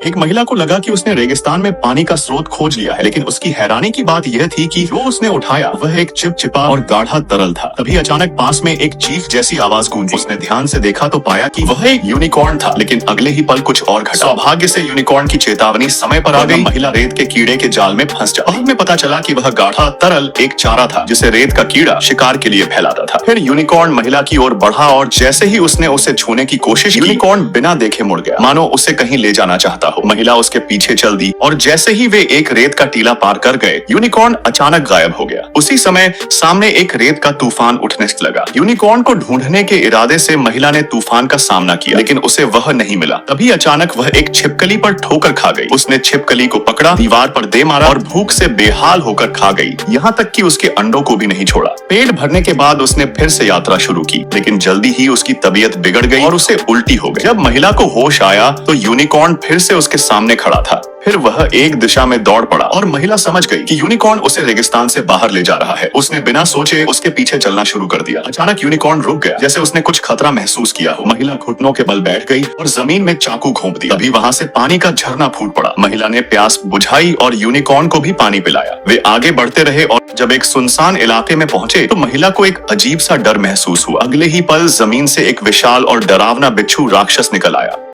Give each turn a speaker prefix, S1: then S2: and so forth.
S1: एक महिला को लगा कि उसने रेगिस्तान में पानी का स्रोत खोज लिया है, लेकिन उसकी हैरानी की बात यह थी कि जो उसने उठाया वह एक चिपचिपा और गाढ़ा तरल था। तभी अचानक पास में एक चीख जैसी आवाज गूंजी। उसने ध्यान से देखा तो पाया कि वह एक यूनिकॉर्न था, लेकिन अगले ही पल कुछ और घटा। सौभाग्य से यूनिकॉर्न की चेतावनी समय पर आ गई। महिला रेत के कीड़े के जाल में फंस जाती। बाद में पता चला कि वह गाढ़ा तरल एक चारा था जिसे रेत का कीड़ा शिकार के लिए फैलाता था। फिर यूनिकॉर्न महिला की ओर बढ़ा और जैसे ही उसने उसे छूने की कोशिश की, यूनिकॉर्न बिना देखे मुड़ गया, मानो उसे कहीं ले जाना चाहता हो। महिला उसके पीछे चल दी और जैसे ही वे एक रेत का टीला पार कर गए, यूनिकॉर्न अचानक गायब हो गया। उसी समय सामने एक रेत का तूफान उठने लगा। यूनिकॉर्न को ढूंढने के इरादे से महिला ने तूफान का सामना किया, लेकिन उसे वह नहीं मिला। तभी अचानक वह एक छिपकली पर ठोकर खा गई। उसने छिपकली को पकड़ा, दीवार पर दे मारा और भूख से बेहाल होकर खा गई, यहाँ तक कि उसके अंडों को भी नहीं छोड़ा। पेट भरने के बाद उसने फिर से यात्रा शुरू की, लेकिन जल्दी ही उसकी तबीयत बिगड़ गई और उसे उल्टी हो गई। जब महिला को होश आया तो यूनिकॉर्न फिर से उसके सामने खड़ा था। फिर वह एक दिशा में दौड़ पड़ा और महिला समझ गई कि यूनिकॉर्न उसे रेगिस्तान से बाहर ले जा रहा है। उसने बिना सोचे उसके पीछे चलना शुरू कर दिया। अचानक यूनिकॉर्न रुक गया, जैसे उसने कुछ खतरा महसूस किया हो। महिला घुटनों के बल बैठ गई और जमीन में चाकू घोंप दिया। तभी वहां से पानी का झरना फूट पड़ा। महिला ने प्यास बुझाई और यूनिकॉर्न को भी पानी पिलाया। वे आगे बढ़ते रहे और जब एक सुनसान इलाके में पहुंचे तो महिला को एक अजीब सा डर महसूस हुआ। अगले ही पल जमीन से एक विशाल और डरावना बिच्छू राक्षस निकल आया।